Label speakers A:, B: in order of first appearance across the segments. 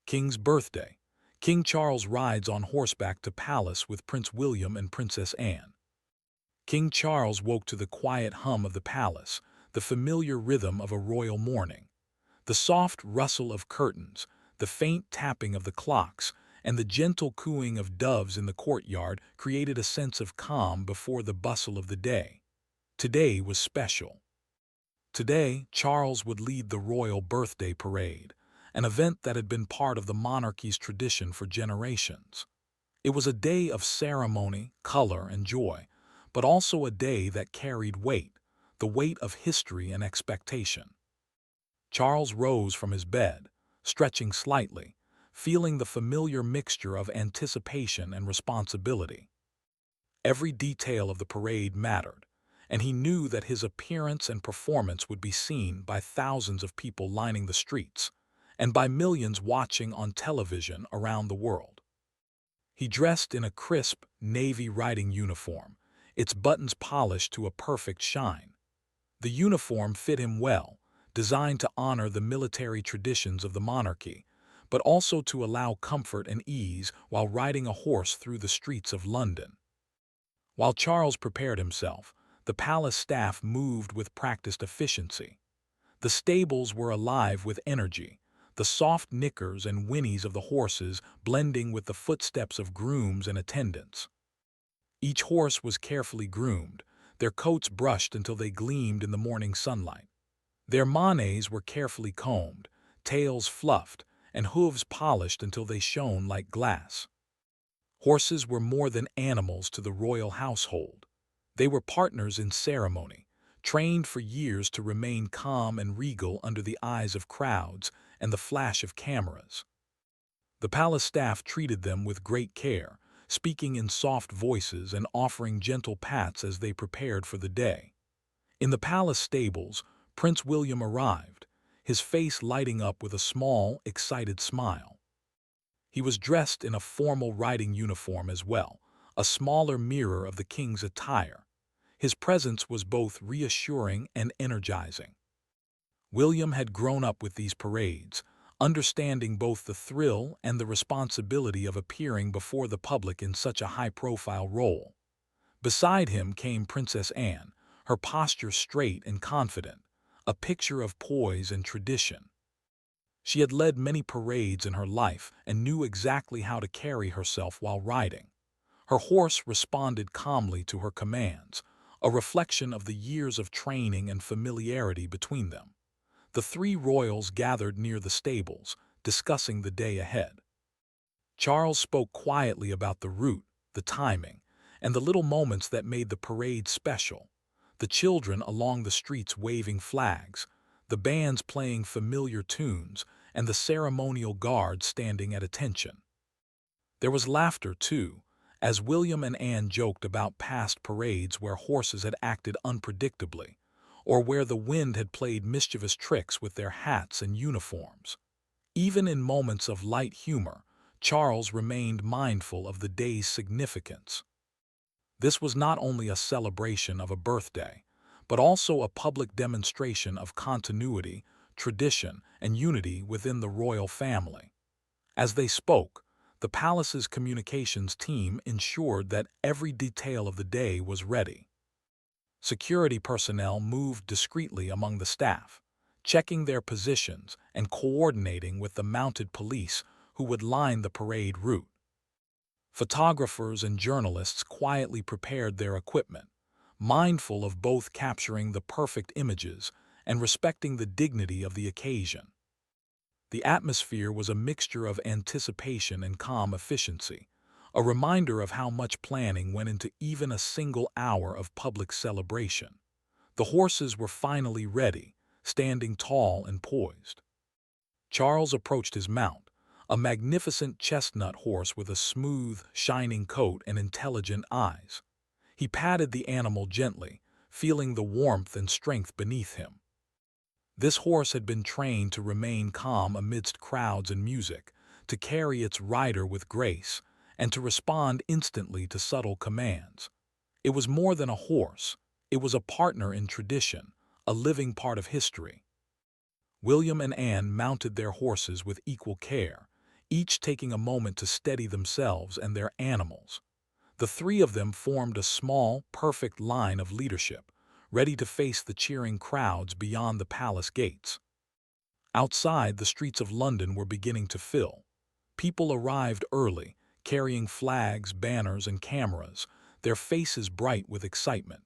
A: King's birthday. King Charles rides on horseback to palace with Prince William and Princess Anne. King Charles woke to the quiet hum of the palace, the familiar rhythm of a royal morning. The soft rustle of curtains, the faint tapping of the clocks, and the gentle cooing of doves in the courtyard created a sense of calm before the bustle of the day. Today was special. Today, Charles would lead the royal birthday parade, an event that had been part of the monarchy's tradition for generations. It was a day of ceremony, color, and joy, but also a day that carried weight, the weight of history and expectation. Charles rose from his bed, stretching slightly, feeling the familiar mixture of anticipation and responsibility. Every detail of the parade mattered, and he knew that his appearance and performance would be seen by thousands of people lining the streets, and by millions watching on television around the world. He dressed in a crisp, navy riding uniform, its buttons polished to a perfect shine. The uniform fit him well, designed to honor the military traditions of the monarchy, but also to allow comfort and ease while riding a horse through the streets of London. While Charles prepared himself, the palace staff moved with practiced efficiency. The stables were alive with energy, the soft nickers and whinnies of the horses blending with the footsteps of grooms and attendants. Each horse was carefully groomed, their coats brushed until they gleamed in the morning sunlight. Their manets were carefully combed, tails fluffed, and hooves polished until they shone like glass. Horses were more than animals to the royal household. They were partners in ceremony, trained for years to remain calm and regal under the eyes of crowds and the flash of cameras. The palace staff treated them with great care, speaking in soft voices and offering gentle pats as they prepared for the day. In the palace stables, Prince William arrived, his face lighting up with a small, excited smile. He was dressed in a formal riding uniform as well, a smaller mirror of the king's attire. His presence was both reassuring and energizing. William had grown up with these parades, understanding both the thrill and the responsibility of appearing before the public in such a high-profile role. Beside him came Princess Anne, her posture straight and confident, a picture of poise and tradition. She had led many parades in her life and knew exactly how to carry herself while riding. Her horse responded calmly to her commands, a reflection of the years of training and familiarity between them. The three royals gathered near the stables, discussing the day ahead. Charles spoke quietly about the route, the timing, and the little moments that made the parade special. The children along the streets waving flags, the bands playing familiar tunes, and the ceremonial guard standing at attention. There was laughter, too, as William and Anne joked about past parades where horses had acted unpredictably, or where the wind had played mischievous tricks with their hats and uniforms. Even in moments of light humor, Charles remained mindful of the day's significance. This was not only a celebration of a birthday, but also a public demonstration of continuity, tradition, and unity within the royal family. As they spoke, the palace's communications team ensured that every detail of the day was ready. Security personnel moved discreetly among the staff, checking their positions and coordinating with the mounted police who would line the parade route. Photographers and journalists quietly prepared their equipment, mindful of both capturing the perfect images and respecting the dignity of the occasion. The atmosphere was a mixture of anticipation and calm efficiency, a reminder of how much planning went into even a single hour of public celebration. The horses were finally ready, standing tall and poised. Charles approached his mount, a magnificent chestnut horse with a smooth, shining coat and intelligent eyes. He patted the animal gently, feeling the warmth and strength beneath him. This horse had been trained to remain calm amidst crowds and music, to carry its rider with grace, and to respond instantly to subtle commands. It was more than a horse, it was a partner in tradition, a living part of history. William and Anne mounted their horses with equal care, each taking a moment to steady themselves and their animals. The three of them formed a small, perfect line of leadership, ready to face the cheering crowds beyond the palace gates. Outside, the streets of London were beginning to fill. People arrived early, carrying flags, banners, and cameras, their faces bright with excitement.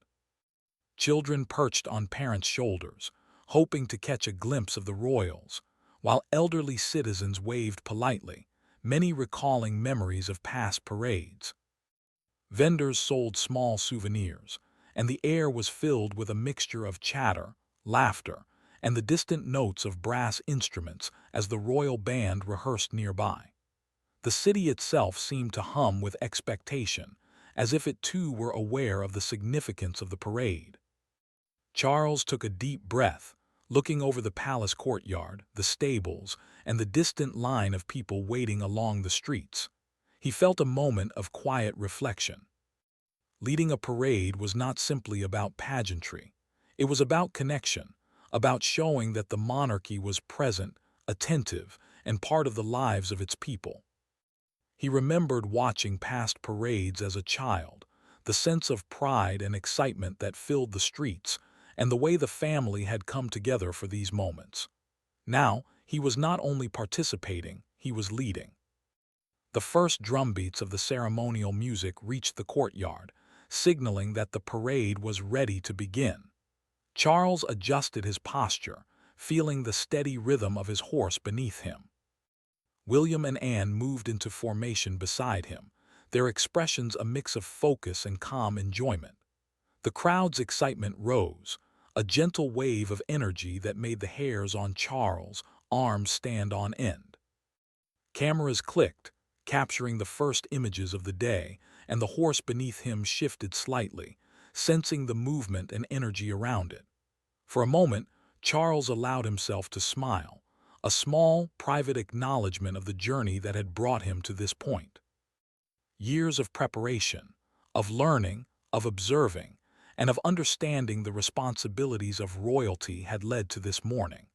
A: Children perched on parents' shoulders, hoping to catch a glimpse of the royals, while elderly citizens waved politely, many recalling memories of past parades. Vendors sold small souvenirs, and the air was filled with a mixture of chatter, laughter, and the distant notes of brass instruments as the royal band rehearsed nearby. The city itself seemed to hum with expectation, as if it too were aware of the significance of the parade. Charles took a deep breath, looking over the palace courtyard, the stables, and the distant line of people waiting along the streets. He felt a moment of quiet reflection. Leading a parade was not simply about pageantry. It was about connection, about showing that the monarchy was present, attentive, and part of the lives of its people. He remembered watching past parades as a child, the sense of pride and excitement that filled the streets, and the way the family had come together for these moments. Now, he was not only participating, he was leading. The first drumbeats of the ceremonial music reached the courtyard, signaling that the parade was ready to begin. Charles adjusted his posture, feeling the steady rhythm of his horse beneath him. William and Anne moved into formation beside him, their expressions a mix of focus and calm enjoyment. The crowd's excitement rose, a gentle wave of energy that made the hairs on Charles' arms stand on end. Cameras clicked, capturing the first images of the day, and the horse beneath him shifted slightly, sensing the movement and energy around it. For a moment, Charles allowed himself to smile, a small, private acknowledgement of the journey that had brought him to this point. Years of preparation, of learning, of observing, and of understanding the responsibilities of royalty had led to this morning.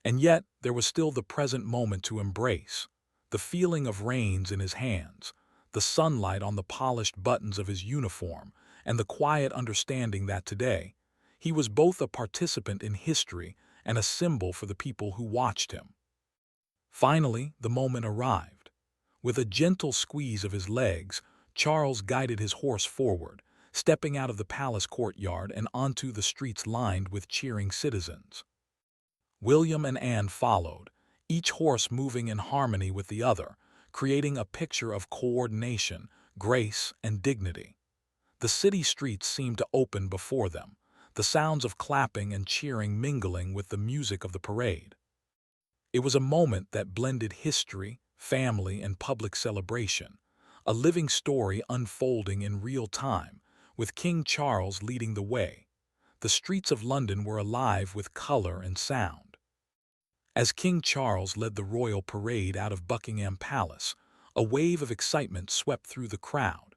A: And yet, there was still the present moment to embrace, the feeling of reins in his hands, the sunlight on the polished buttons of his uniform, and the quiet understanding that today, he was both a participant in history and a symbol for the people who watched him. Finally, the moment arrived. With a gentle squeeze of his legs, Charles guided his horse forward, stepping out of the palace courtyard and onto the streets lined with cheering citizens. William and Anne followed, each horse moving in harmony with the other, creating a picture of coordination, grace, and dignity. The city streets seemed to open before them, the sounds of clapping and cheering mingling with the music of the parade. It was a moment that blended history, family, and public celebration, a living story unfolding in real time, with King Charles leading the way. The streets of London were alive with color and sound. As King Charles led the royal parade out of Buckingham Palace, a wave of excitement swept through the crowd.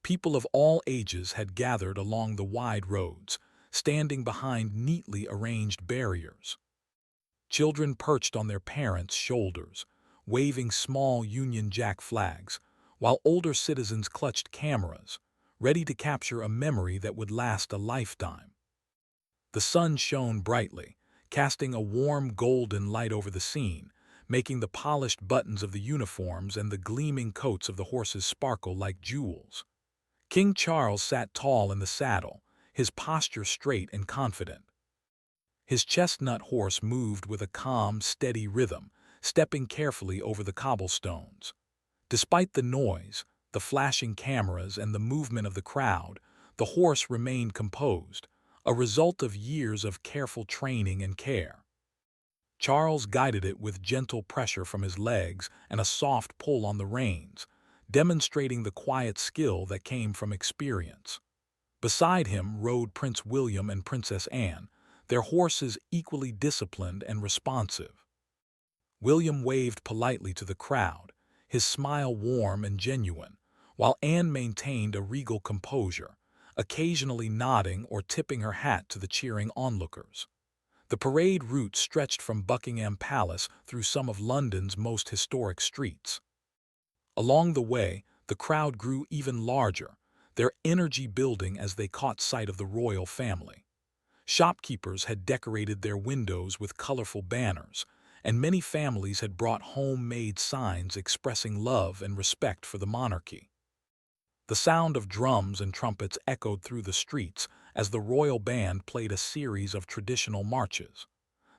A: People of all ages had gathered along the wide roads, standing behind neatly arranged barriers. Children perched on their parents' shoulders, waving small Union Jack flags, while older citizens clutched cameras, ready to capture a memory that would last a lifetime. The sun shone brightly, casting a warm golden light over the scene, making the polished buttons of the uniforms and the gleaming coats of the horses sparkle like jewels. King Charles sat tall in the saddle, his posture straight and confident. His chestnut horse moved with a calm, steady rhythm, stepping carefully over the cobblestones. Despite the noise, the flashing cameras, and the movement of the crowd, the horse remained composed, a result of years of careful training and care. Charles guided it with gentle pressure from his legs and a soft pull on the reins, demonstrating the quiet skill that came from experience. Beside him rode Prince William and Princess Anne, their horses equally disciplined and responsive. William waved politely to the crowd, his smile warm and genuine, while Anne maintained a regal composure, occasionally nodding or tipping her hat to the cheering onlookers. The parade route stretched from Buckingham Palace through some of London's most historic streets. Along the way, the crowd grew even larger, their energy building as they caught sight of the royal family. Shopkeepers had decorated their windows with colorful banners, and many families had brought homemade signs expressing love and respect for the monarchy. The sound of drums and trumpets echoed through the streets as the royal band played a series of traditional marches.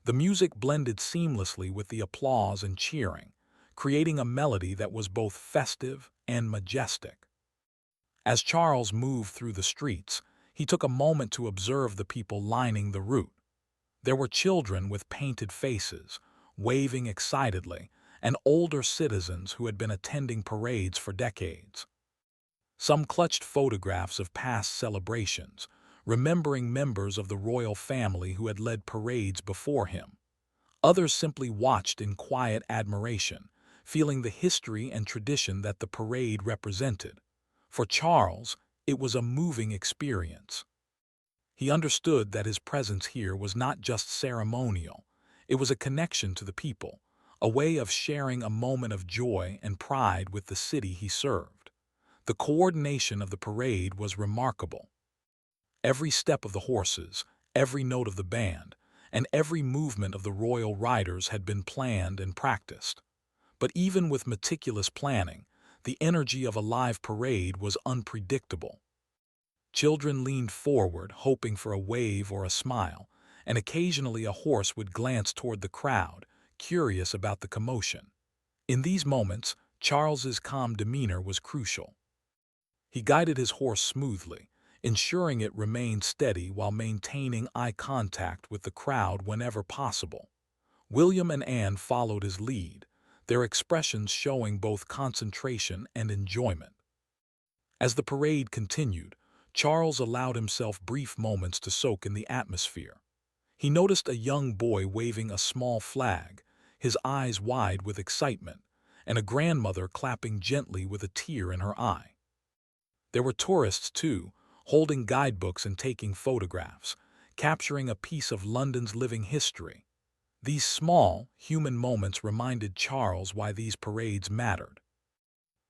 A: The music blended seamlessly with the applause and cheering, creating a melody that was both festive and majestic. As Charles moved through the streets, he took a moment to observe the people lining the route. There were children with painted faces, waving excitedly, and older citizens who had been attending parades for decades. Some clutched photographs of past celebrations, remembering members of the royal family who had led parades before him. Others simply watched in quiet admiration, feeling the history and tradition that the parade represented. For Charles, it was a moving experience. He understood that his presence here was not just ceremonial, it was a connection to the people, a way of sharing a moment of joy and pride with the city he served. The coordination of the parade was remarkable. Every step of the horses, every note of the band, and every movement of the royal riders had been planned and practiced. But even with meticulous planning, the energy of a live parade was unpredictable. Children leaned forward, hoping for a wave or a smile, and occasionally a horse would glance toward the crowd, curious about the commotion. In these moments, Charles's calm demeanor was crucial. He guided his horse smoothly, ensuring it remained steady while maintaining eye contact with the crowd whenever possible. William and Anne followed his lead, their expressions showing both concentration and enjoyment. As the parade continued, Charles allowed himself brief moments to soak in the atmosphere. He noticed a young boy waving a small flag, his eyes wide with excitement, and a grandmother clapping gently with a tear in her eye. There were tourists, too, holding guidebooks and taking photographs, capturing a piece of London's living history. These small, human moments reminded Charles why these parades mattered.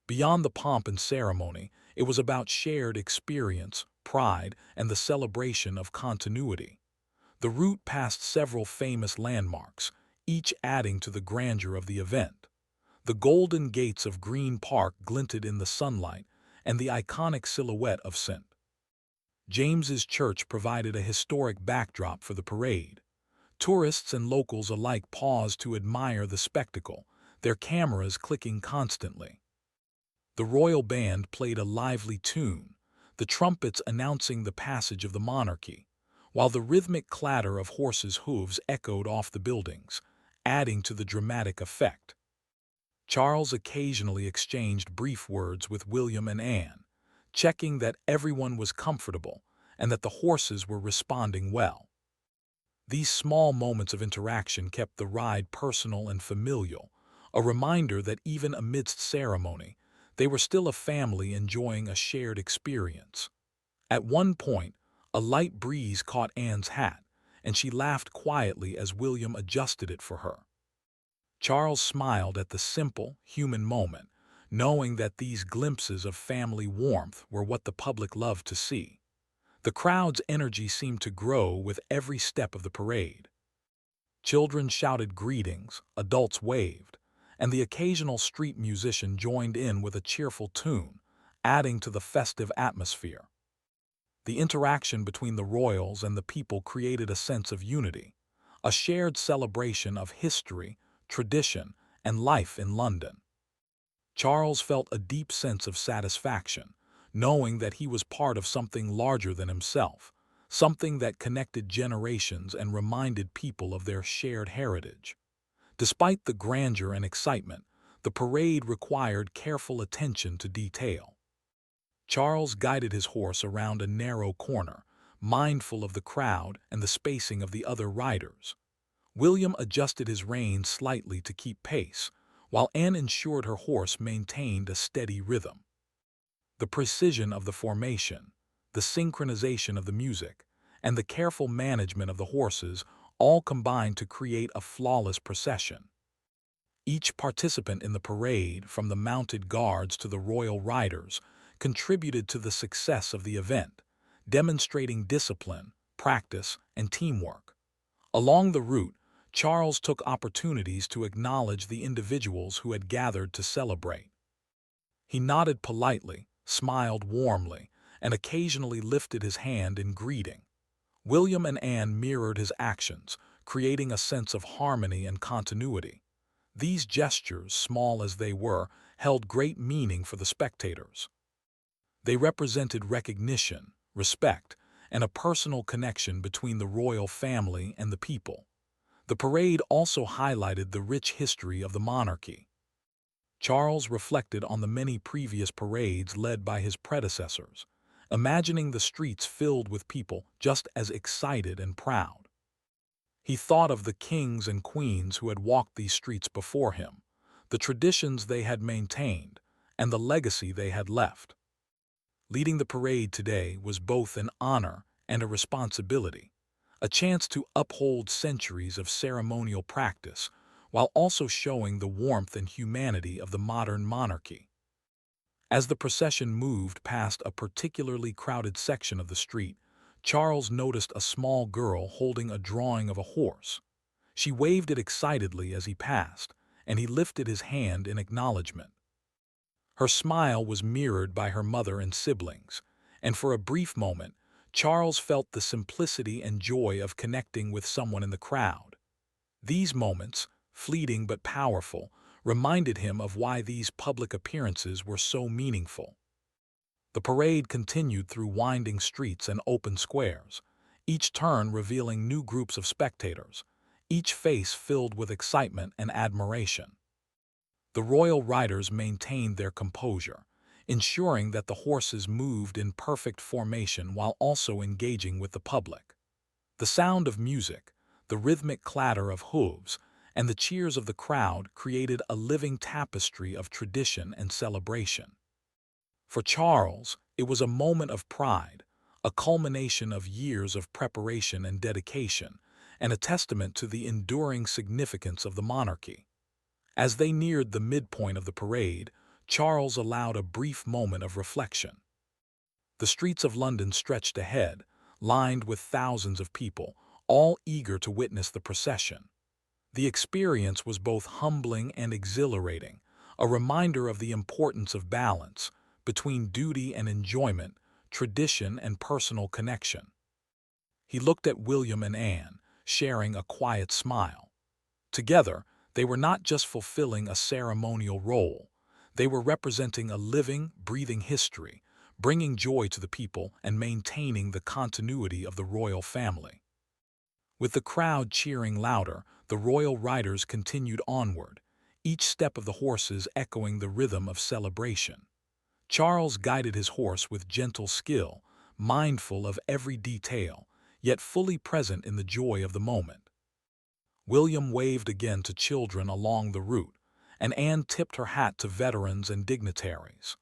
A: Beyond the pomp and ceremony, it was about shared experience, pride, and the celebration of continuity. The route passed several famous landmarks, each adding to the grandeur of the event. The golden gates of Green Park glinted in the sunlight, and the iconic silhouette of St. James's Church provided a historic backdrop for the parade. Tourists and locals alike paused to admire the spectacle, their cameras clicking constantly. The royal band played a lively tune, the trumpets announcing the passage of the monarchy, while the rhythmic clatter of horses' hooves echoed off the buildings, adding to the dramatic effect. Charles occasionally exchanged brief words with William and Anne, checking that everyone was comfortable and that the horses were responding well. These small moments of interaction kept the ride personal and familial, a reminder that even amidst ceremony, they were still a family enjoying a shared experience. At one point, a light breeze caught Anne's hat, and she laughed quietly as William adjusted it for her. Charles smiled at the simple, human moment, knowing that these glimpses of family warmth were what the public loved to see. The crowd's energy seemed to grow with every step of the parade. Children shouted greetings, adults waved, and the occasional street musician joined in with a cheerful tune, adding to the festive atmosphere. The interaction between the royals and the people created a sense of unity, a shared celebration of history, tradition, and life in London. Charles felt a deep sense of satisfaction, knowing that he was part of something larger than himself, something that connected generations and reminded people of their shared heritage. Despite the grandeur and excitement, the parade required careful attention to detail. Charles guided his horse around a narrow corner, mindful of the crowd and the spacing of the other riders. William adjusted his reins slightly to keep pace, while Anne ensured her horse maintained a steady rhythm. The precision of the formation, the synchronization of the music, and the careful management of the horses all combined to create a flawless procession. Each participant in the parade, from the mounted guards to the royal riders, contributed to the success of the event, demonstrating discipline, practice, and teamwork. Along the route, Charles took opportunities to acknowledge the individuals who had gathered to celebrate. He nodded politely, smiled warmly, and occasionally lifted his hand in greeting. William and Anne mirrored his actions, creating a sense of harmony and continuity. These gestures, small as they were, held great meaning for the spectators. They represented recognition, respect, and a personal connection between the royal family and the people. The parade also highlighted the rich history of the monarchy. Charles reflected on the many previous parades led by his predecessors, imagining the streets filled with people just as excited and proud. He thought of the kings and queens who had walked these streets before him, the traditions they had maintained, and the legacy they had left. Leading the parade today was both an honor and a responsibility, a chance to uphold centuries of ceremonial practice while also showing the warmth and humanity of the modern monarchy. As the procession moved past a particularly crowded section of the street, Charles noticed a small girl holding a drawing of a horse. She waved it excitedly as he passed, and he lifted his hand in acknowledgement. Her smile was mirrored by her mother and siblings, and for a brief moment, Charles felt the simplicity and joy of connecting with someone in the crowd. These moments, fleeting but powerful, reminded him of why these public appearances were so meaningful. The parade continued through winding streets and open squares, each turn revealing new groups of spectators, each face filled with excitement and admiration. The royal riders maintained their composure, ensuring that the horses moved in perfect formation while also engaging with the public. The sound of music, the rhythmic clatter of hooves, and the cheers of the crowd created a living tapestry of tradition and celebration. For Charles, it was a moment of pride, a culmination of years of preparation and dedication, and a testament to the enduring significance of the monarchy. As they neared the midpoint of the parade, Charles allowed a brief moment of reflection. The streets of London stretched ahead, lined with thousands of people, all eager to witness the procession. The experience was both humbling and exhilarating, a reminder of the importance of balance between duty and enjoyment, tradition and personal connection. He looked at William and Anne, sharing a quiet smile. Together, they were not just fulfilling a ceremonial role, they were representing a living, breathing history, bringing joy to the people and maintaining the continuity of the royal family. With the crowd cheering louder, the royal riders continued onward, each step of the horses echoing the rhythm of celebration. Charles guided his horse with gentle skill, mindful of every detail, yet fully present in the joy of the moment. William waved again to children along the route, and Anne tipped her hat to veterans and dignitaries.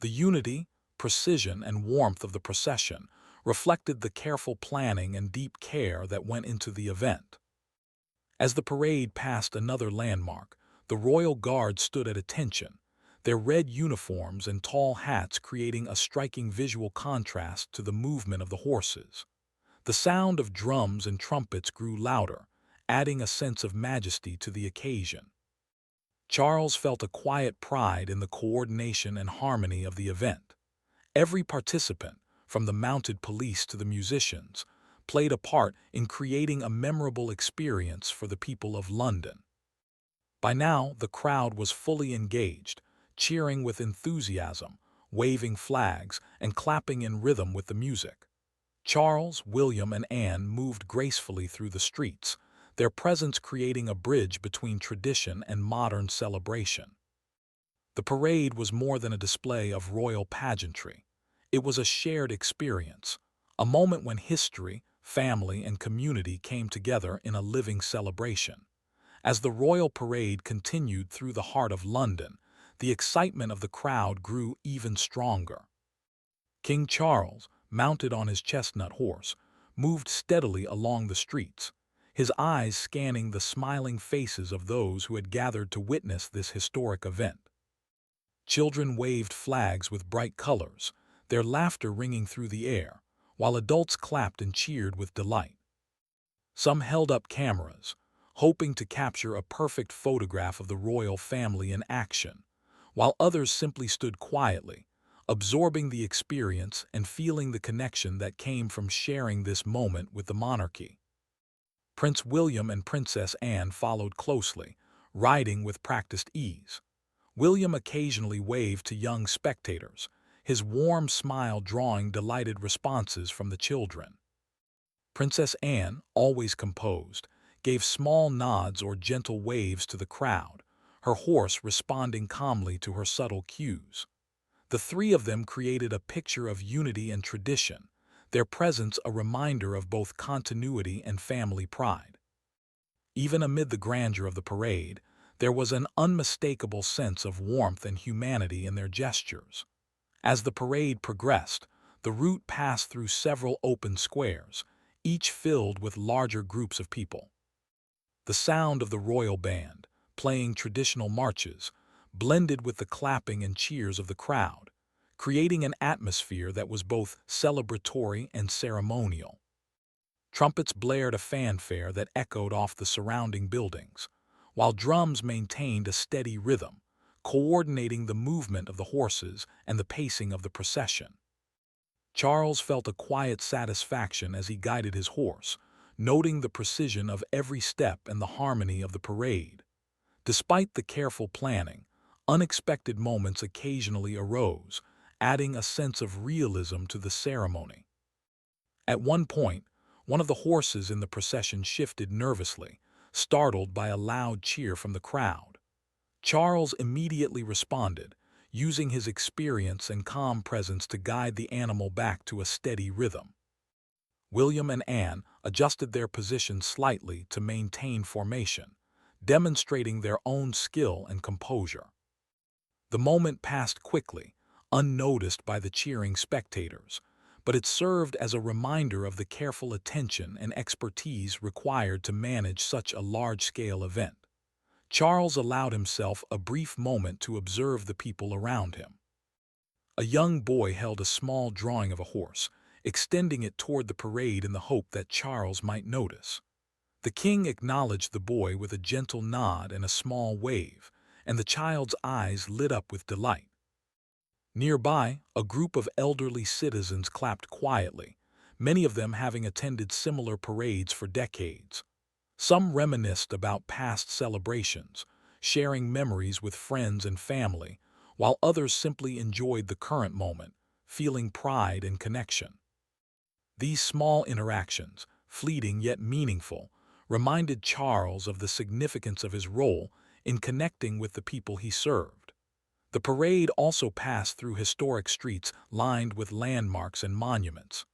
A: The unity, precision, and warmth of the procession reflected the careful planning and deep care that went into the event. As the parade passed another landmark, the Royal Guard stood at attention, their red uniforms and tall hats creating a striking visual contrast to the movement of the horses. The sound of drums and trumpets grew louder, adding a sense of majesty to the occasion. Charles felt a quiet pride in the coordination and harmony of the event. Every participant, from the mounted police to the musicians, played a part in creating a memorable experience for the people of London. By now, the crowd was fully engaged, cheering with enthusiasm, waving flags, and clapping in rhythm with the music. Charles, William, and Anne moved gracefully through the streets, their presence creating a bridge between tradition and modern celebration. The parade was more than a display of royal pageantry. It was a shared experience, a moment when history, family, and community came together in a living celebration. As the royal parade continued through the heart of London, the excitement of the crowd grew even stronger. King Charles, mounted on his chestnut horse, moved steadily along the streets, his eyes scanning the smiling faces of those who had gathered to witness this historic event. Children waved flags with bright colors, their laughter ringing through the air, while adults clapped and cheered with delight. Some held up cameras, hoping to capture a perfect photograph of the royal family in action, while others simply stood quietly, absorbing the experience and feeling the connection that came from sharing this moment with the monarchy. Prince William and Princess Anne followed closely, riding with practiced ease. William occasionally waved to young spectators, his warm smile drawing delighted responses from the children. Princess Anne, always composed, gave small nods or gentle waves to the crowd, her horse responding calmly to her subtle cues. The three of them created a picture of unity and tradition, their presence a reminder of both continuity and family pride. Even amid the grandeur of the parade, there was an unmistakable sense of warmth and humanity in their gestures. As the parade progressed, the route passed through several open squares, each filled with larger groups of people. The sound of the royal band, playing traditional marches, blended with the clapping and cheers of the crowd, creating an atmosphere that was both celebratory and ceremonial. Trumpets blared a fanfare that echoed off the surrounding buildings, while drums maintained a steady rhythm, coordinating the movement of the horses and the pacing of the procession. Charles felt a quiet satisfaction as he guided his horse, noting the precision of every step and the harmony of the parade. Despite the careful planning, unexpected moments occasionally arose, adding a sense of realism to the ceremony. At one point, one of the horses in the procession shifted nervously, startled by a loud cheer from the crowd. Charles immediately responded, using his experience and calm presence to guide the animal back to a steady rhythm. William and Anne adjusted their position slightly to maintain formation, demonstrating their own skill and composure. The moment passed quickly, unnoticed by the cheering spectators, but it served as a reminder of the careful attention and expertise required to manage such a large-scale event. Charles allowed himself a brief moment to observe the people around him. A young boy held a small drawing of a horse, extending it toward the parade in the hope that Charles might notice. The king acknowledged the boy with a gentle nod and a small wave, and the child's eyes lit up with delight. Nearby, a group of elderly citizens clapped quietly, many of them having attended similar parades for decades. Some reminisced about past celebrations, sharing memories with friends and family, while others simply enjoyed the current moment, feeling pride and connection. These small interactions, fleeting yet meaningful, reminded Charles of the significance of his role in connecting with the people he served. The parade also passed through historic streets lined with landmarks and monuments.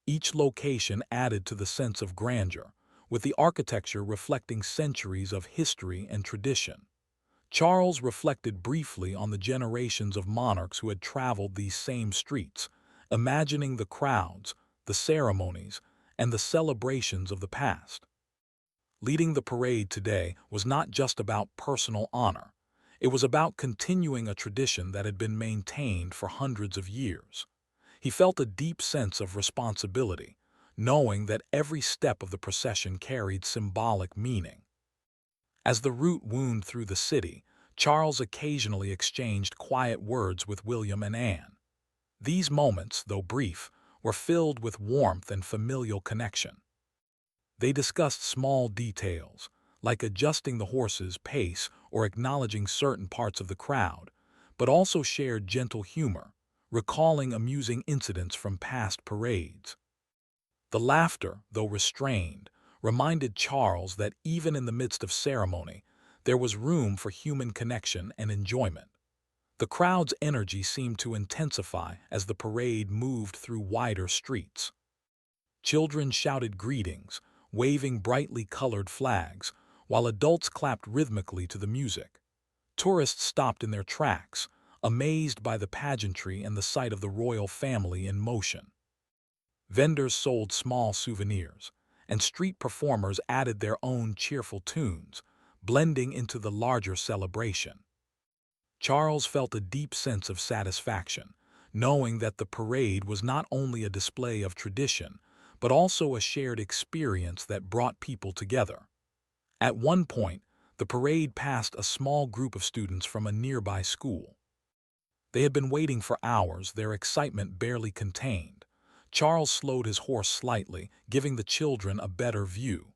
A: Each location added to the sense of grandeur, with the architecture reflecting centuries of history and tradition. Charles reflected briefly on the generations of monarchs who had traveled these same streets, imagining the crowds, the ceremonies, and the celebrations of the past. Leading the parade today was not just about personal honor. It was about continuing a tradition that had been maintained for hundreds of years. He felt a deep sense of responsibility, knowing that every step of the procession carried symbolic meaning. As the route wound through the city, Charles occasionally exchanged quiet words with William and Anne. These moments, though brief, were filled with warmth and familial connection. They discussed small details, like adjusting the horse's pace or acknowledging certain parts of the crowd, but also shared gentle humor, recalling amusing incidents from past parades. The laughter, though restrained, reminded Charles that even in the midst of ceremony, there was room for human connection and enjoyment. The crowd's energy seemed to intensify as the parade moved through wider streets. Children shouted greetings, waving brightly colored flags, while adults clapped rhythmically to the music. Tourists stopped in their tracks, amazed by the pageantry and the sight of the royal family in motion. Vendors sold small souvenirs, and street performers added their own cheerful tunes, blending into the larger celebration. Charles felt a deep sense of satisfaction, knowing that the parade was not only a display of tradition, but also a shared experience that brought people together. At one point, the parade passed a small group of students from a nearby school. They had been waiting for hours, their excitement barely contained. Charles slowed his horse slightly, giving the children a better view.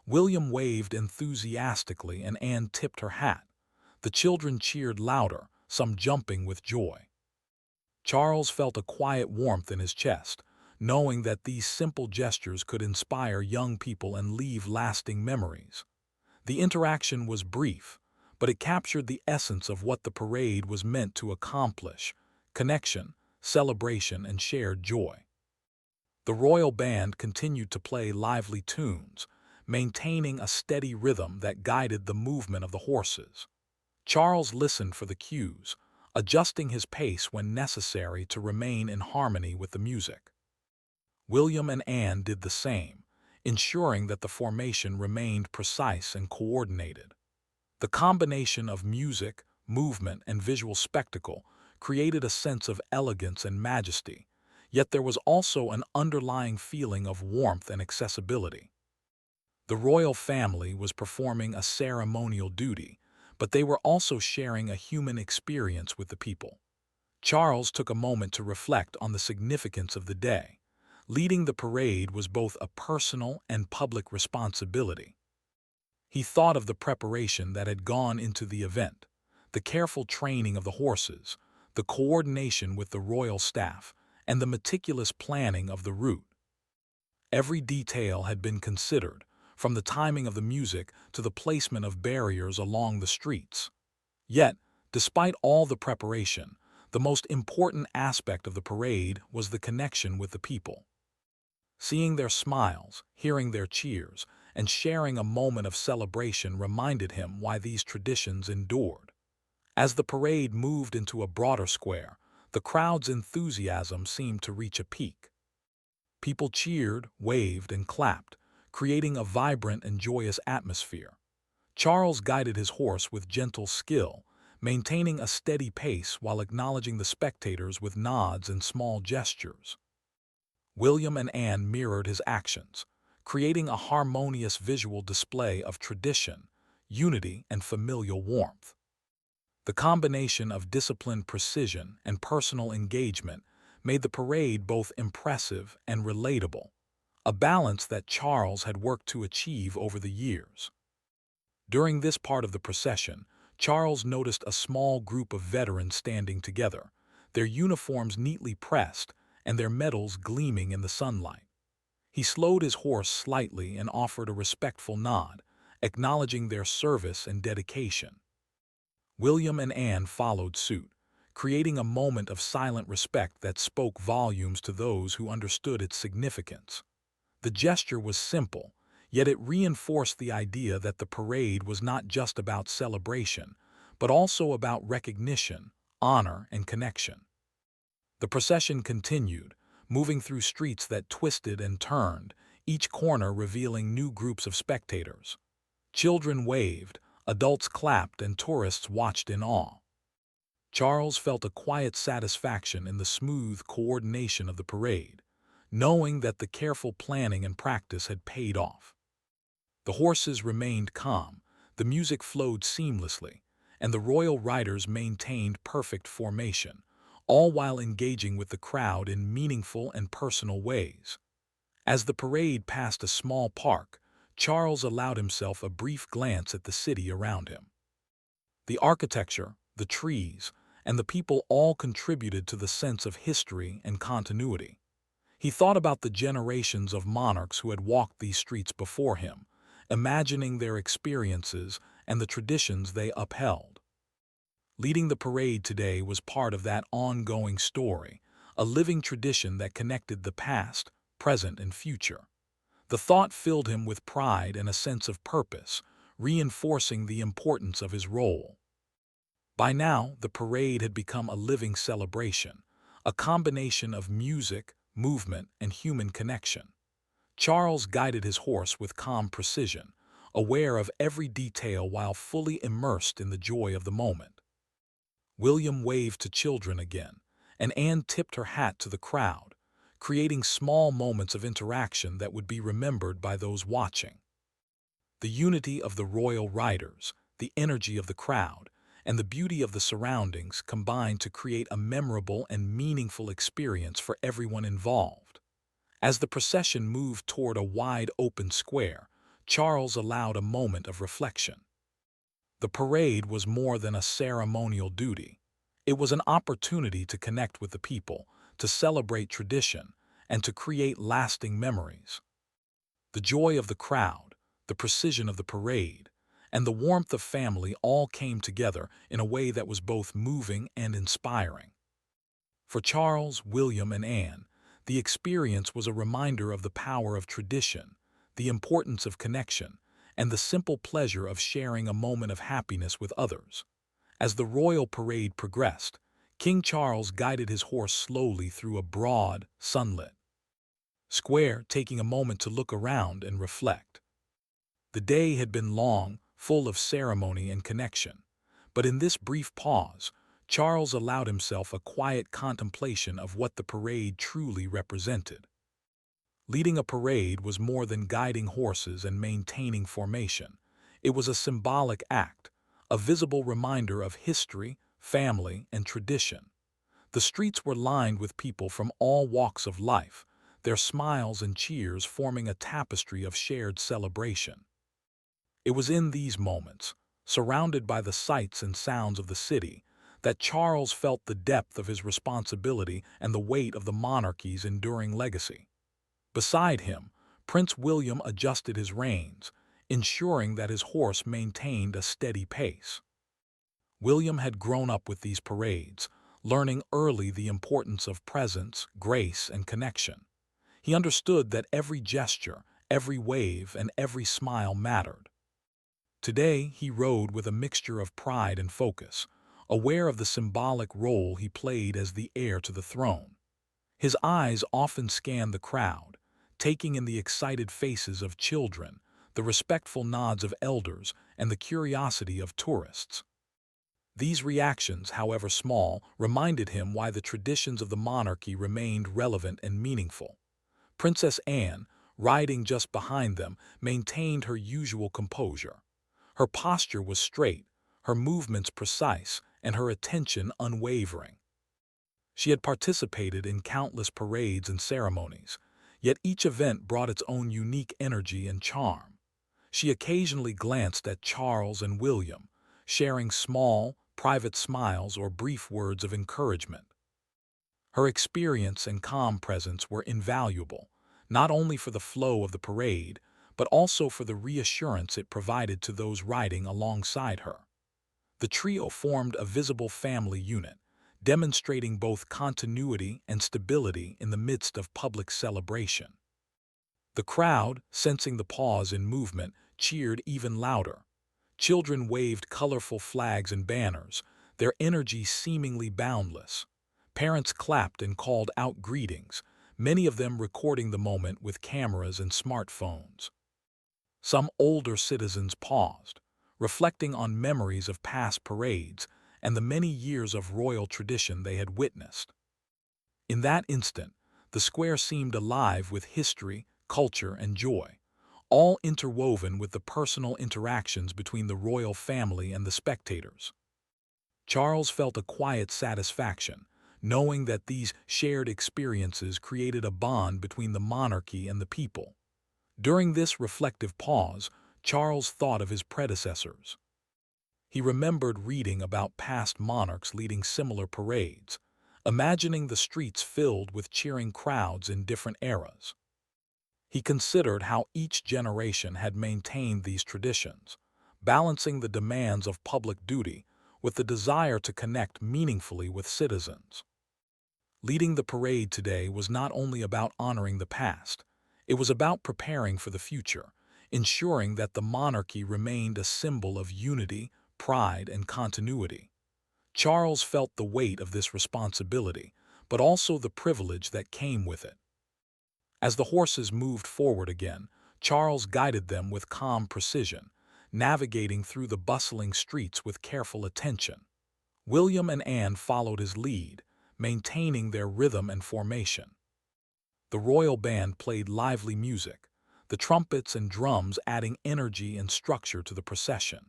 A: William waved enthusiastically and Anne tipped her hat. The children cheered louder, some jumping with joy. Charles felt a quiet warmth in his chest, knowing that these simple gestures could inspire young people and leave lasting memories. The interaction was brief, but it captured the essence of what the parade was meant to accomplish: connection, celebration, and shared joy. The royal band continued to play lively tunes, maintaining a steady rhythm that guided the movement of the horses. Charles listened for the cues, adjusting his pace when necessary to remain in harmony with the music. William and Anne did the same, ensuring that the formation remained precise and coordinated. The combination of music, movement, and visual spectacle created a sense of elegance and majesty, yet there was also an underlying feeling of warmth and accessibility. The royal family was performing a ceremonial duty, but they were also sharing a human experience with the people. Charles took a moment to reflect on the significance of the day. Leading the parade was both a personal and public responsibility. He thought of the preparation that had gone into the event, the careful training of the horses, the coordination with the royal staff, and the meticulous planning of the route. Every detail had been considered, from the timing of the music to the placement of barriers along the streets. Yet, despite all the preparation, the most important aspect of the parade was the connection with the people. Seeing their smiles, hearing their cheers, and sharing a moment of celebration reminded him why these traditions endured. As the parade moved into a broader square, the crowd's enthusiasm seemed to reach a peak. People cheered, waved, and clapped, creating a vibrant and joyous atmosphere. Charles guided his horse with gentle skill, maintaining a steady pace while acknowledging the spectators with nods and small gestures. William and Anne mirrored his actions, creating a harmonious visual display of tradition, unity, and familial warmth. The combination of disciplined precision and personal engagement made the parade both impressive and relatable, a balance that Charles had worked to achieve over the years. During this part of the procession, Charles noticed a small group of veterans standing together, their uniforms neatly pressed and their medals gleaming in the sunlight. He slowed his horse slightly and offered a respectful nod, acknowledging their service and dedication. William and Anne followed suit, creating a moment of silent respect that spoke volumes to those who understood its significance. The gesture was simple, yet it reinforced the idea that the parade was not just about celebration, but also about recognition, honor, and connection. The procession continued, moving through streets that twisted and turned, each corner revealing new groups of spectators. Children waved, adults clapped, and tourists watched in awe. Charles felt a quiet satisfaction in the smooth coordination of the parade, knowing that the careful planning and practice had paid off. The horses remained calm, the music flowed seamlessly, and the royal riders maintained perfect formation, all while engaging with the crowd in meaningful and personal ways. As the parade passed a small park, Charles allowed himself a brief glance at the city around him. The architecture, the trees, and the people all contributed to the sense of history and continuity. He thought about the generations of monarchs who had walked these streets before him, imagining their experiences and the traditions they upheld. Leading the parade today was part of that ongoing story, a living tradition that connected the past, present, and future. The thought filled him with pride and a sense of purpose, reinforcing the importance of his role. By now, the parade had become a living celebration, a combination of music, movement, and human connection. Charles guided his horse with calm precision, aware of every detail while fully immersed in the joy of the moment. William waved to children again, and Anne tipped her hat to the crowd, creating small moments of interaction that would be remembered by those watching. The unity of the royal riders, the energy of the crowd, and the beauty of the surroundings combined to create a memorable and meaningful experience for everyone involved. As the procession moved toward a wide open square, Charles allowed a moment of reflection. The parade was more than a ceremonial duty. It was an opportunity to connect with the people, to celebrate tradition, and to create lasting memories. The joy of the crowd, the precision of the parade, and the warmth of family all came together in a way that was both moving and inspiring. For Charles, William, and Anne, the experience was a reminder of the power of tradition, the importance of connection, and the simple pleasure of sharing a moment of happiness with others. As the royal parade progressed, King Charles guided his horse slowly through a broad, sunlit square, taking a moment to look around and reflect. The day had been long, full of ceremony and connection, but in this brief pause, Charles allowed himself a quiet contemplation of what the parade truly represented. Leading a parade was more than guiding horses and maintaining formation. It was a symbolic act, a visible reminder of history, family, and tradition. The streets were lined with people from all walks of life, their smiles and cheers forming a tapestry of shared celebration. It was in these moments, surrounded by the sights and sounds of the city, that Charles felt the depth of his responsibility and the weight of the monarchy's enduring legacy. Beside him, Prince William adjusted his reins, ensuring that his horse maintained a steady pace. William had grown up with these parades, learning early the importance of presence, grace, and connection. He understood that every gesture, every wave, and every smile mattered. Today, he rode with a mixture of pride and focus, aware of the symbolic role he played as the heir to the throne. His eyes often scanned the crowd, taking in the excited faces of children, the respectful nods of elders, and the curiosity of tourists. These reactions, however small, reminded him why the traditions of the monarchy remained relevant and meaningful. Princess Anne, riding just behind them, maintained her usual composure. Her posture was straight, her movements precise, and her attention unwavering. She had participated in countless parades and ceremonies, yet each event brought its own unique energy and charm. She occasionally glanced at Charles and William, sharing small, private smiles or brief words of encouragement. Her experience and calm presence were invaluable, not only for the flow of the parade, but also for the reassurance it provided to those riding alongside her. The trio formed a visible family unit, demonstrating both continuity and stability in the midst of public celebration. The crowd, sensing the pause in movement, cheered even louder. Children waved colorful flags and banners, their energy seemingly boundless. Parents clapped and called out greetings, many of them recording the moment with cameras and smartphones. Some older citizens paused, reflecting on memories of past parades and the many years of royal tradition they had witnessed. In that instant, the square seemed alive with history, culture, and joy, all interwoven with the personal interactions between the royal family and the spectators. Charles felt a quiet satisfaction, knowing that these shared experiences created a bond between the monarchy and the people. During this reflective pause, Charles thought of his predecessors. He remembered reading about past monarchs leading similar parades, imagining the streets filled with cheering crowds in different eras. He considered how each generation had maintained these traditions, balancing the demands of public duty with the desire to connect meaningfully with citizens. Leading the parade today was not only about honoring the past, it was about preparing for the future, ensuring that the monarchy remained a symbol of unity, pride, and continuity. Charles felt the weight of this responsibility, but also the privilege that came with it. As the horses moved forward again, Charles guided them with calm precision, navigating through the bustling streets with careful attention. William and Anne followed his lead, maintaining their rhythm and formation. The royal band played lively music, the trumpets and drums adding energy and structure to the procession.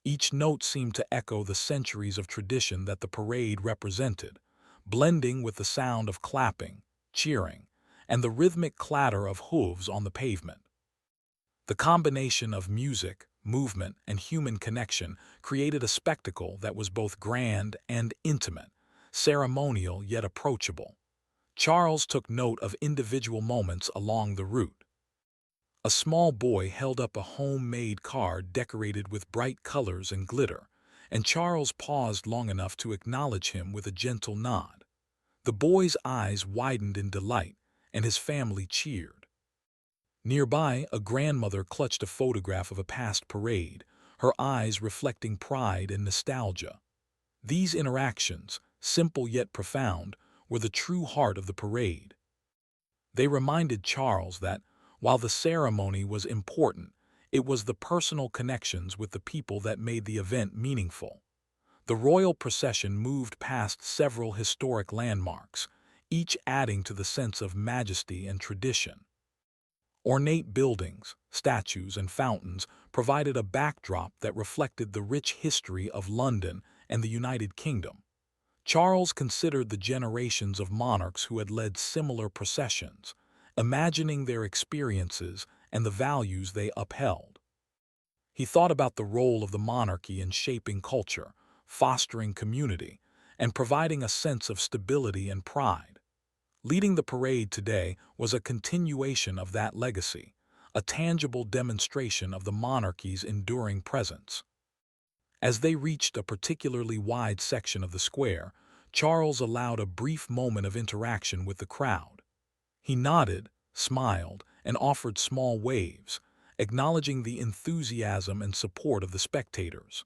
A: Each note seemed to echo the centuries of tradition that the parade represented, blending with the sound of clapping, cheering, and the rhythmic clatter of hooves on the pavement. The combination of music, movement, and human connection created a spectacle that was both grand and intimate, ceremonial yet approachable. Charles took note of individual moments along the route. A small boy held up a homemade card decorated with bright colors and glitter, and Charles paused long enough to acknowledge him with a gentle nod. The boy's eyes widened in delight, and his family cheered. Nearby, a grandmother clutched a photograph of a past parade, her eyes reflecting pride and nostalgia. These interactions, simple yet profound, were the true heart of the parade. They reminded Charles that, while the ceremony was important, it was the personal connections with the people that made the event meaningful. The royal procession moved past several historic landmarks, each adding to the sense of majesty and tradition. Ornate buildings, statues, and fountains provided a backdrop that reflected the rich history of London and the United Kingdom. Charles considered the generations of monarchs who had led similar processions, imagining their experiences and the values they upheld. He thought about the role of the monarchy in shaping culture, fostering community, and providing a sense of stability and pride. Leading the parade today was a continuation of that legacy, a tangible demonstration of the monarchy's enduring presence. As they reached a particularly wide section of the square, Charles allowed a brief moment of interaction with the crowd. He nodded, smiled, and offered small waves, acknowledging the enthusiasm and support of the spectators.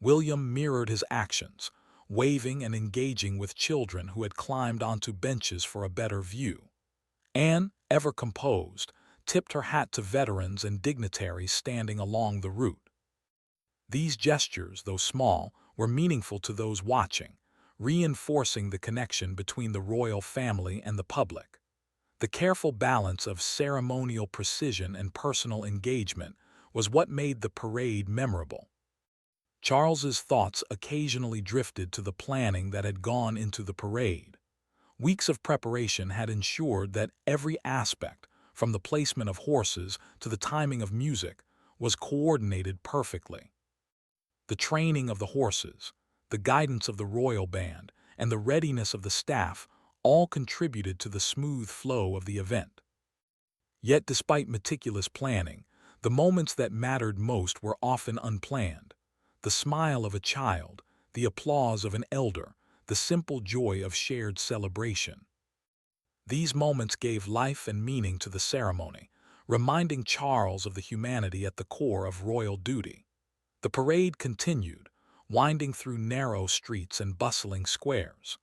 A: William mirrored his actions, waving and engaging with children who had climbed onto benches for a better view. Anne, ever composed, tipped her hat to veterans and dignitaries standing along the route. These gestures, though small, were meaningful to those watching, reinforcing the connection between the royal family and the public. The careful balance of ceremonial precision and personal engagement was what made the parade memorable. Charles's thoughts occasionally drifted to the planning that had gone into the parade. Weeks of preparation had ensured that every aspect, from the placement of horses to the timing of music, was coordinated perfectly. The training of the horses, the guidance of the royal band, and the readiness of the staff all contributed to the smooth flow of the event. Yet despite meticulous planning, the moments that mattered most were often unplanned. The smile of a child, the applause of an elder, the simple joy of shared celebration. These moments gave life and meaning to the ceremony, reminding Charles of the humanity at the core of royal duty. The parade continued, winding through narrow streets and bustling squares.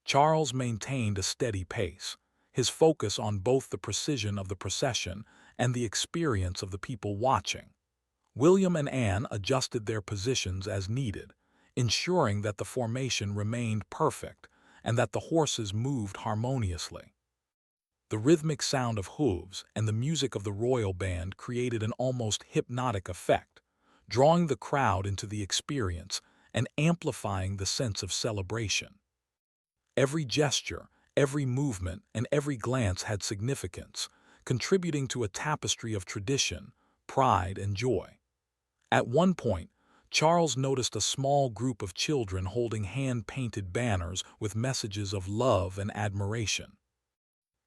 A: Charles maintained a steady pace, his focus on both the precision of the procession and the experience of the people watching. William and Anne adjusted their positions as needed, ensuring that the formation remained perfect and that the horses moved harmoniously. The rhythmic sound of hooves and the music of the royal band created an almost hypnotic effect, drawing the crowd into the experience and amplifying the sense of celebration. Every gesture, every movement, and every glance had significance, contributing to a tapestry of tradition, pride, and joy. At one point, Charles noticed a small group of children holding hand-painted banners with messages of love and admiration.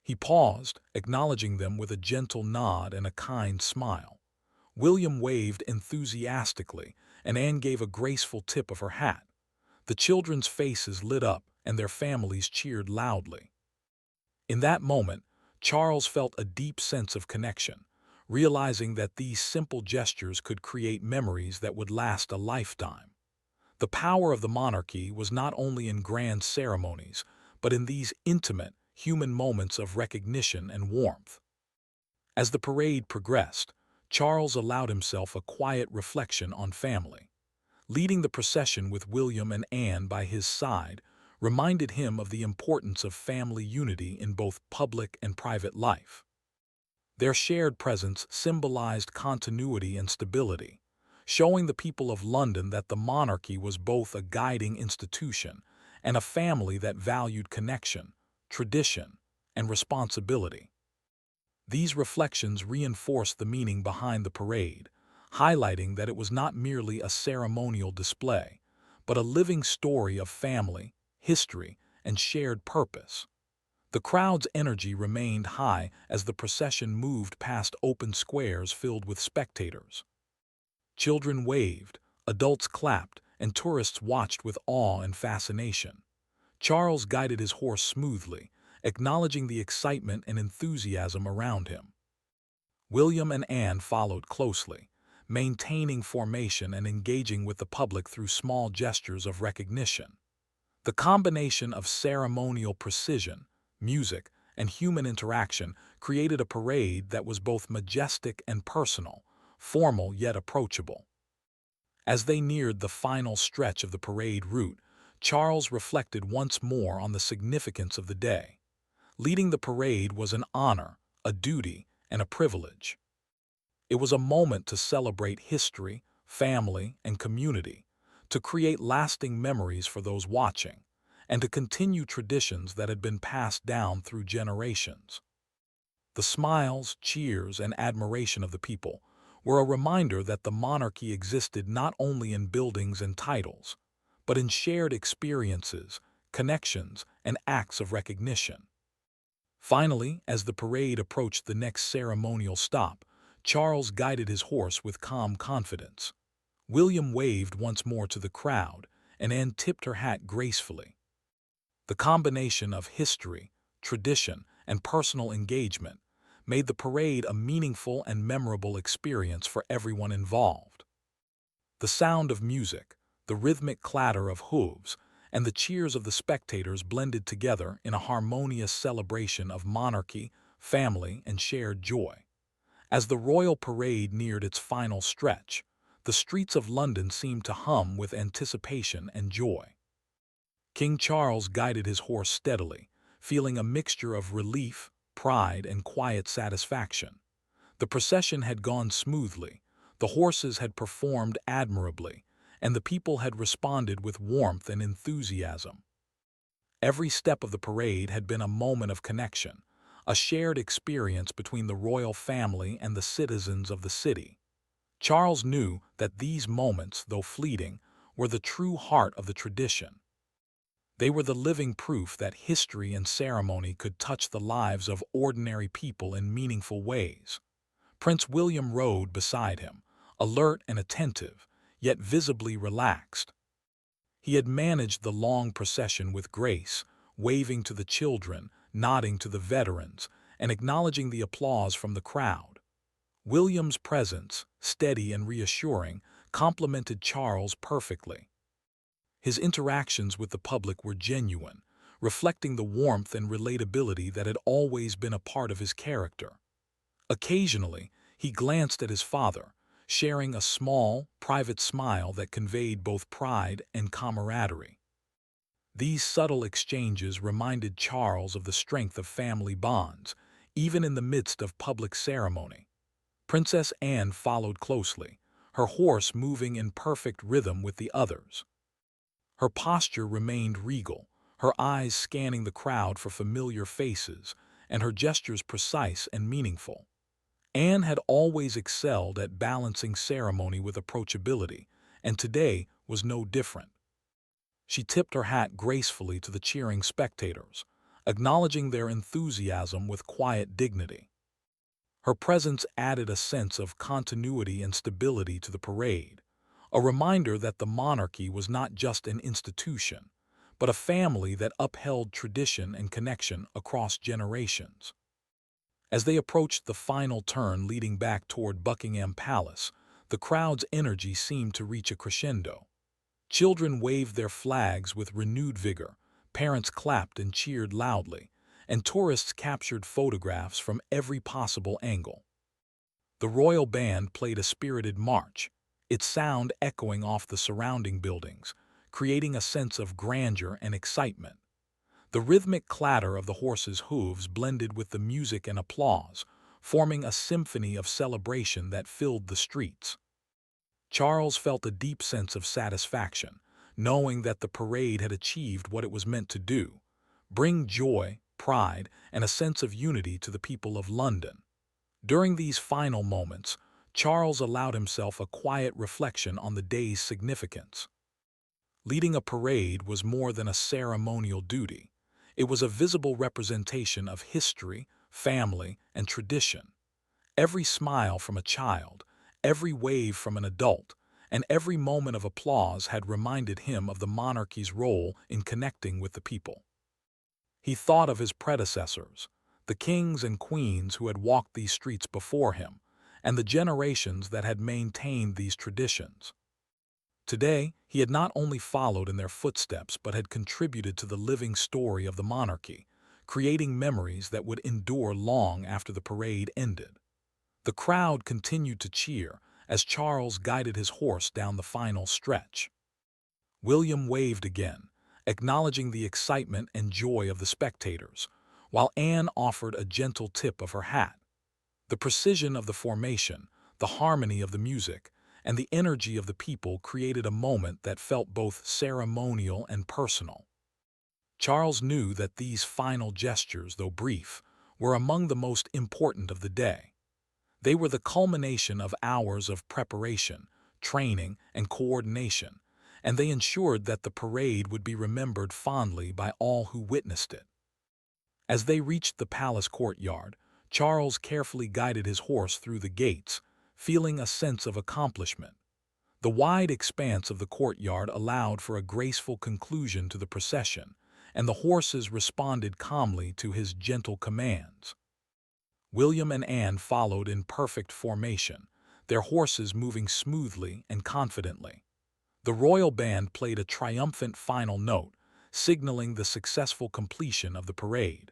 A: He paused, acknowledging them with a gentle nod and a kind smile. William waved enthusiastically, and Anne gave a graceful tip of her hat. The children's faces lit up, and their families cheered loudly. In that moment, Charles felt a deep sense of connection, realizing that these simple gestures could create memories that would last a lifetime. The power of the monarchy was not only in grand ceremonies, but in these intimate, human moments of recognition and warmth. As the parade progressed, Charles allowed himself a quiet reflection on family. Leading the procession with William and Anne by his side reminded him of the importance of family unity in both public and private life. Their shared presence symbolized continuity and stability, showing the people of London that the monarchy was both a guiding institution and a family that valued connection, tradition, and responsibility. These reflections reinforced the meaning behind the parade, highlighting that it was not merely a ceremonial display, but a living story of family, history, and shared purpose. The crowd's energy remained high as the procession moved past open squares filled with spectators. Children waved, adults clapped, and tourists watched with awe and fascination. Charles guided his horse smoothly, acknowledging the excitement and enthusiasm around him. William and Anne followed closely, maintaining formation and engaging with the public through small gestures of recognition. The combination of ceremonial precision, music, and human interaction created a parade that was both majestic and personal, formal yet approachable. As they neared the final stretch of the parade route, Charles reflected once more on the significance of the day. Leading the parade was an honor, a duty, and a privilege. It was a moment to celebrate history, family, and community, to create lasting memories for those watching, and to continue traditions that had been passed down through generations. The smiles, cheers, and admiration of the people were a reminder that the monarchy existed not only in buildings and titles, but in shared experiences, connections, and acts of recognition. Finally, as the parade approached the next ceremonial stop, Charles guided his horse with calm confidence. William waved once more to the crowd, and Anne tipped her hat gracefully. The combination of history, tradition, and personal engagement made the parade a meaningful and memorable experience for everyone involved. The sound of music, the rhythmic clatter of hooves, and the cheers of the spectators blended together in a harmonious celebration of monarchy, family, and shared joy. As the royal parade neared its final stretch, the streets of London seemed to hum with anticipation and joy. King Charles guided his horse steadily, feeling a mixture of relief, pride, and quiet satisfaction. The procession had gone smoothly, the horses had performed admirably, and the people had responded with warmth and enthusiasm. Every step of the parade had been a moment of connection, a shared experience between the royal family and the citizens of the city. Charles knew that these moments, though fleeting, were the true heart of the tradition. They were the living proof that history and ceremony could touch the lives of ordinary people in meaningful ways. Prince William rode beside him, alert and attentive, yet visibly relaxed. He had managed the long procession with grace, waving to the children, nodding to the veterans, and acknowledging the applause from the crowd. William's presence, steady and reassuring, complemented Charles perfectly. His interactions with the public were genuine, reflecting the warmth and relatability that had always been a part of his character. Occasionally, he glanced at his father, sharing a small, private smile that conveyed both pride and camaraderie. These subtle exchanges reminded Charles of the strength of family bonds, even in the midst of public ceremony. Princess Anne followed closely, her horse moving in perfect rhythm with the others. Her posture remained regal, her eyes scanning the crowd for familiar faces, and her gestures precise and meaningful. Anne had always excelled at balancing ceremony with approachability, and today was no different. She tipped her hat gracefully to the cheering spectators, acknowledging their enthusiasm with quiet dignity. Her presence added a sense of continuity and stability to the parade, a reminder that the monarchy was not just an institution, but a family that upheld tradition and connection across generations. As they approached the final turn leading back toward Buckingham Palace, the crowd's energy seemed to reach a crescendo. Children waved their flags with renewed vigor, parents clapped and cheered loudly, and tourists captured photographs from every possible angle. The royal band played a spirited march, its sound echoing off the surrounding buildings, creating a sense of grandeur and excitement. The rhythmic clatter of the horses' hooves blended with the music and applause, forming a symphony of celebration that filled the streets. Charles felt a deep sense of satisfaction, knowing that the parade had achieved what it was meant to do: bring joy, pride, and a sense of unity to the people of London. During these final moments, Charles allowed himself a quiet reflection on the day's significance. Leading a parade was more than a ceremonial duty. It was a visible representation of history, family, and tradition. Every smile from a child, every wave from an adult, and every moment of applause had reminded him of the monarchy's role in connecting with the people. He thought of his predecessors, the kings and queens who had walked these streets before him, and the generations that had maintained these traditions. Today, he had not only followed in their footsteps but had contributed to the living story of the monarchy, creating memories that would endure long after the parade ended. The crowd continued to cheer as Charles guided his horse down the final stretch. William waved again, acknowledging the excitement and joy of the spectators, while Anne offered a gentle tip of her hat. The precision of the formation, the harmony of the music, and the energy of the people created a moment that felt both ceremonial and personal. Charles knew that these final gestures, though brief, were among the most important of the day. They were the culmination of hours of preparation, training, and coordination, and they ensured that the parade would be remembered fondly by all who witnessed it. As they reached the palace courtyard, Charles carefully guided his horse through the gates, feeling a sense of accomplishment. The wide expanse of the courtyard allowed for a graceful conclusion to the procession, and the horses responded calmly to his gentle commands. William and Anne followed in perfect formation, their horses moving smoothly and confidently. The royal band played a triumphant final note, signaling the successful completion of the parade.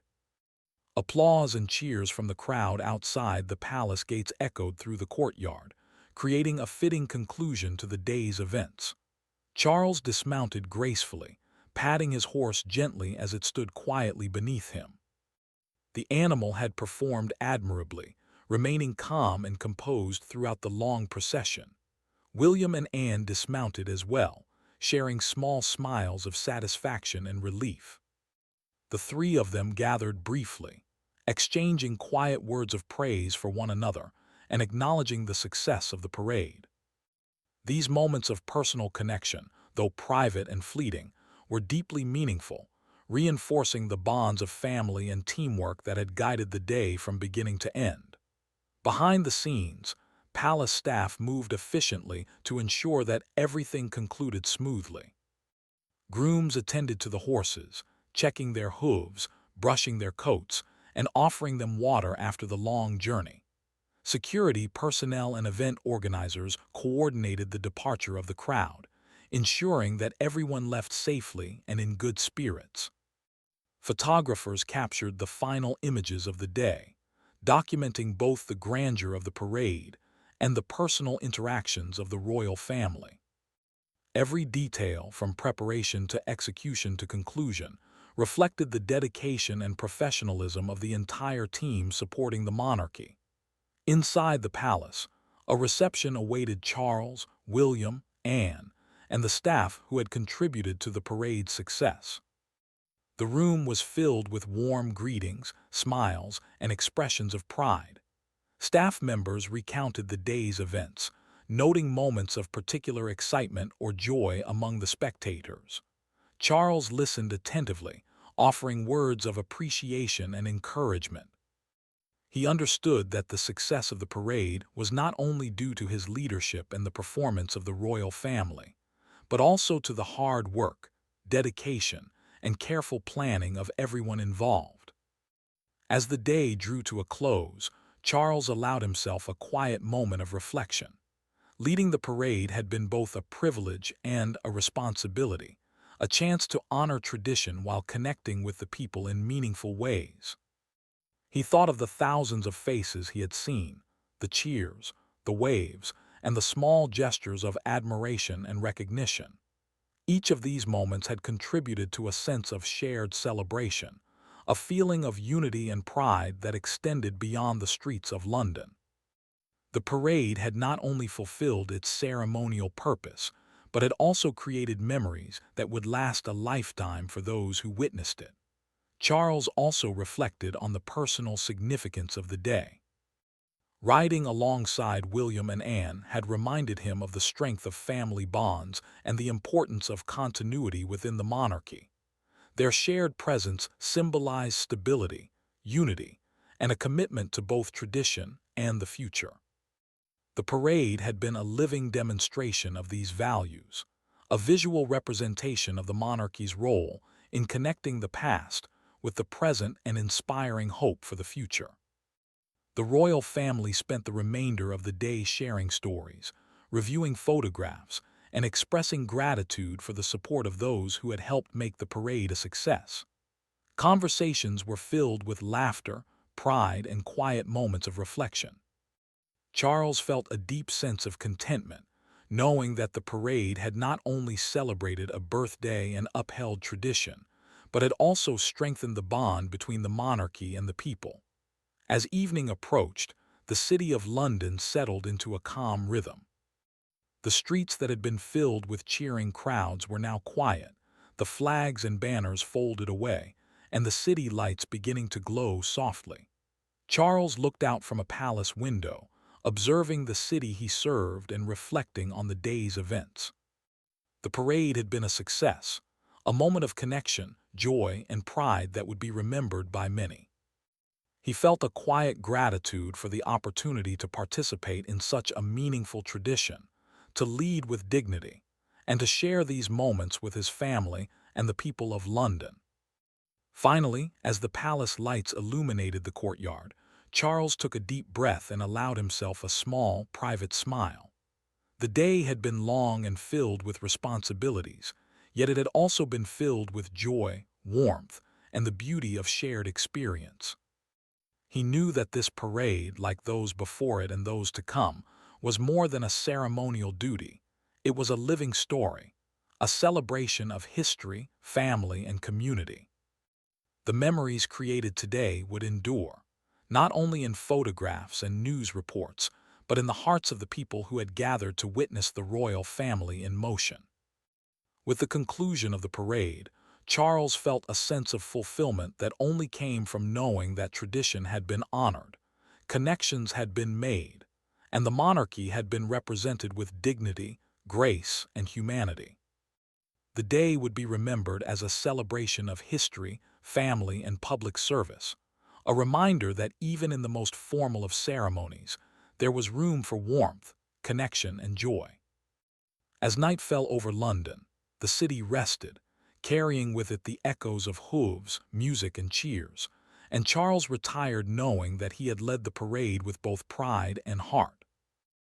A: Applause and cheers from the crowd outside the palace gates echoed through the courtyard, creating a fitting conclusion to the day's events. Charles dismounted gracefully, patting his horse gently as it stood quietly beneath him. The animal had performed admirably, remaining calm and composed throughout the long procession. William and Anne dismounted as well, sharing small smiles of satisfaction and relief. The three of them gathered briefly, exchanging quiet words of praise for one another and acknowledging the success of the parade. These moments of personal connection, though private and fleeting, were deeply meaningful, reinforcing the bonds of family and teamwork that had guided the day from beginning to end. Behind the scenes, palace staff moved efficiently to ensure that everything concluded smoothly. Grooms attended to the horses, checking their hooves, brushing their coats, and offering them water after the long journey. Security personnel and event organizers coordinated the departure of the crowd, ensuring that everyone left safely and in good spirits. Photographers captured the final images of the day, documenting both the grandeur of the parade and the personal interactions of the royal family. Every detail, from preparation to execution to conclusion, reflected the dedication and professionalism of the entire team supporting the monarchy. Inside the palace, a reception awaited Charles, William, Anne, and the staff who had contributed to the parade's success. The room was filled with warm greetings, smiles, and expressions of pride. Staff members recounted the day's events, noting moments of particular excitement or joy among the spectators. Charles listened attentively, offering words of appreciation and encouragement. He understood that the success of the parade was not only due to his leadership and the performance of the royal family, but also to the hard work, dedication, and careful planning of everyone involved. As the day drew to a close, Charles allowed himself a quiet moment of reflection. Leading the parade had been both a privilege and a responsibility, a chance to honor tradition while connecting with the people in meaningful ways. He thought of the thousands of faces he had seen, the cheers, the waves, and the small gestures of admiration and recognition. Each of these moments had contributed to a sense of shared celebration, a feeling of unity and pride that extended beyond the streets of London. The parade had not only fulfilled its ceremonial purpose, but had also created memories that would last a lifetime for those who witnessed it. Charles also reflected on the personal significance of the day. Riding alongside William and Anne had reminded him of the strength of family bonds and the importance of continuity within the monarchy. Their shared presence symbolized stability, unity, and a commitment to both tradition and the future. The parade had been a living demonstration of these values, a visual representation of the monarchy's role in connecting the past with the present and inspiring hope for the future. The royal family spent the remainder of the day sharing stories, reviewing photographs, and expressing gratitude for the support of those who had helped make the parade a success. Conversations were filled with laughter, pride, and quiet moments of reflection. Charles felt a deep sense of contentment, knowing that the parade had not only celebrated a birthday and upheld tradition, but had also strengthened the bond between the monarchy and the people. As evening approached, the city of London settled into a calm rhythm. The streets that had been filled with cheering crowds were now quiet, the flags and banners folded away, and the city lights beginning to glow softly. Charles looked out from a palace window, observing the city he served and reflecting on the day's events. The parade had been a success, a moment of connection, joy, and pride that would be remembered by many. He felt a quiet gratitude for the opportunity to participate in such a meaningful tradition, to lead with dignity, and to share these moments with his family and the people of London. Finally, as the palace lights illuminated the courtyard, Charles took a deep breath and allowed himself a small, private smile. The day had been long and filled with responsibilities, yet it had also been filled with joy, warmth, and the beauty of shared experience. He knew that this parade, like those before it and those to come, was more than a ceremonial duty. It was a living story, a celebration of history, family, and community. The memories created today would endure, not only in photographs and news reports, but in the hearts of the people who had gathered to witness the royal family in motion. With the conclusion of the parade, Charles felt a sense of fulfillment that only came from knowing that tradition had been honored, connections had been made, and the monarchy had been represented with dignity, grace, and humanity. The day would be remembered as a celebration of history, family, and public service, a reminder that even in the most formal of ceremonies, there was room for warmth, connection, and joy. As night fell over London, the city rested, carrying with it the echoes of hooves, music, and cheers, and Charles retired knowing that he had led the parade with both pride and heart.